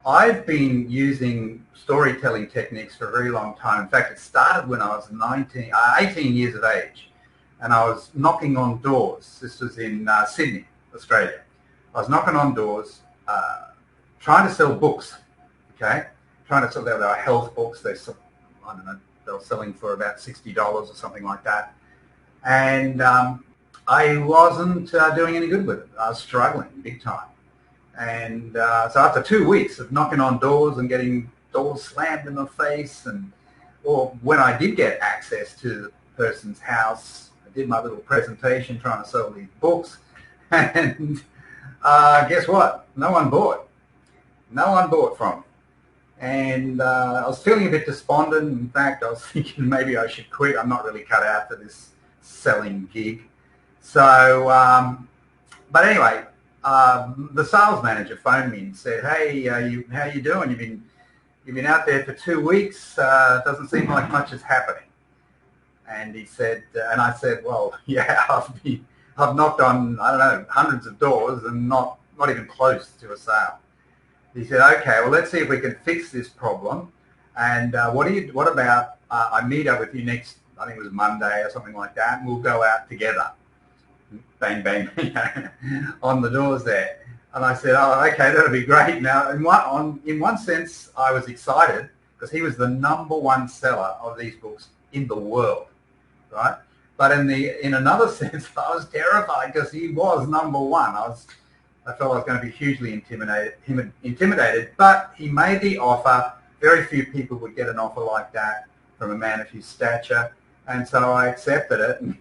I've been using storytelling techniques for a very long time. In fact, it started when I was 18 years of age, and I was knocking on doors. This was in Sydney, Australia. I was knocking on doors, trying to sell books. Okay, trying to sell. They were health books. I don't know. They were selling for about $60 or something like that, and I wasn't doing any good with it. I was struggling big time. And so after 2 weeks of knocking on doors and getting doors slammed in the face, or when I did get access to the person's house, I did my little presentation trying to sell these books, and guess what? No one bought. No one bought from me. And I was feeling a bit despondent. In fact, I was thinking maybe I should quit. I'm not really cut out for this selling gig. So, but anyway, the sales manager phoned me and said, "Hey, how you doing? You've been out there for 2 weeks. Doesn't seem like much is happening." And he said, and I said, "Well, yeah, I've knocked on, I don't know, hundreds of doors and not even close to a sale." He said, "Okay, well, let's see if we can fix this problem. And what about I meet up with you next, I think it was Monday or something like that, and we'll go out together." Bang, bang, on the doors there. And I said, "Oh, okay, that'll be great." Now, in one sense, I was excited because he was the #1 seller of these books in the world, right? But in another sense, I was terrified because he was #1. I felt I was going to be hugely intimidated. But he made the offer. Very few people would get an offer like that from a man of his stature. And so I accepted it, and,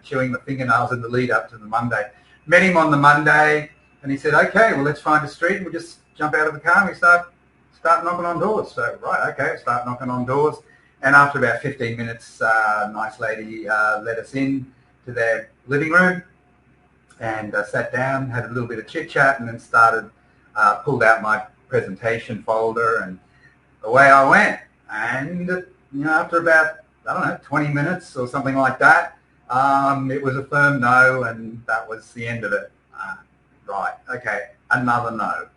chewing the fingernails in the lead up to the Monday. Met him on the Monday, and he said, "Okay, well, let's find a street." And we just jump out of the car and we start knocking on doors. So, right, okay, start knocking on doors. And after about 15 minutes, a nice lady let us in to their living room and sat down, had a little bit of chit-chat, and then pulled out my presentation folder, and away I went. And, after about, I don't know, 20 minutes or something like that, it was a firm no, and that was the end of it. Right, okay, another no.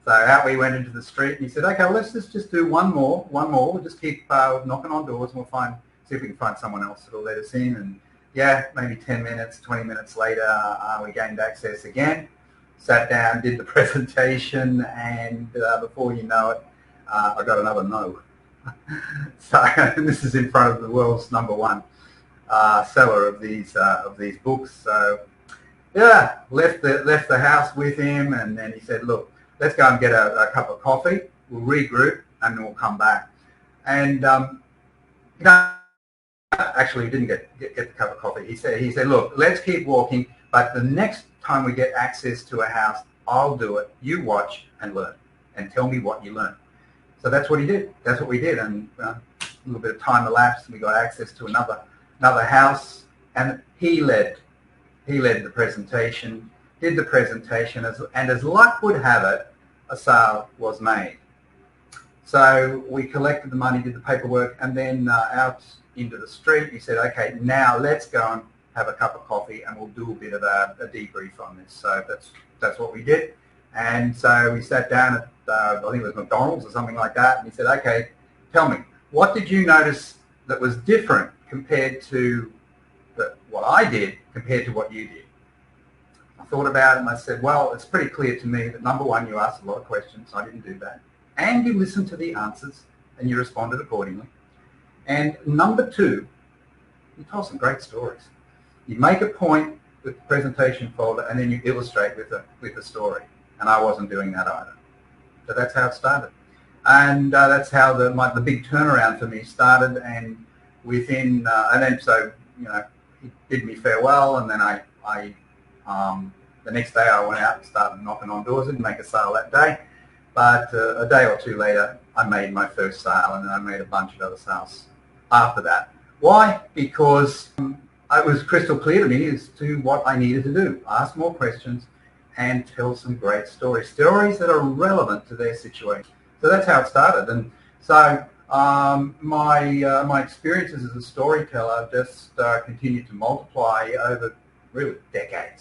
So out we went into the street, and he said, "Okay, well, let's just do one more. We'll just keep knocking on doors, and we'll see if we can find someone else that'll let us in." And yeah, maybe 10 minutes, 20 minutes later, we gained access again, sat down, did the presentation, and before you know it, I got another no. So this is in front of the world's #1 seller of these books. So yeah, left the house with him, and then he said, "Look, let's go and get a cup of coffee. We'll regroup, and then we'll come back." And actually, he didn't get the cup of coffee. He said, "Look, let's keep walking, but the next time we get access to a house, I'll do it. You watch and learn, and tell me what you learn." So that's what he did. That's what we did, and a little bit of time elapsed, and we got access to another house, and he led the presentation, did the presentation, and as luck would have it, a sale was made. So we collected the money, did the paperwork, and then out into the street, he said, "Okay, now let's go and have a cup of coffee, and we'll do a bit of a debrief on this." So that's what we did. And so we sat down at, I think it was McDonald's or something like that, and he said, "Okay, tell me, what did you notice that was different compared to what I did compared to what you did?" I thought about it, and I said, "Well, it's pretty clear to me that #1, you asked a lot of questions. I didn't do that. And you listened to the answers, and you responded accordingly. And #2, you told some great stories. You make a point with the presentation folder, and then you illustrate with a story. And I wasn't doing that either." So that's how it started. And that's how the big turnaround for me started. And he bid me farewell, and then the next day I went out and started knocking on doors. I didn't make a sale that day, but a day or two later I made my first sale, and then I made a bunch of other sales after that. Why? Because it was crystal clear to me as to what I needed to do: ask more questions and tell some great stories that are relevant to their situation. So that's how it started. And so my experiences as a storyteller just continued to multiply over really decades.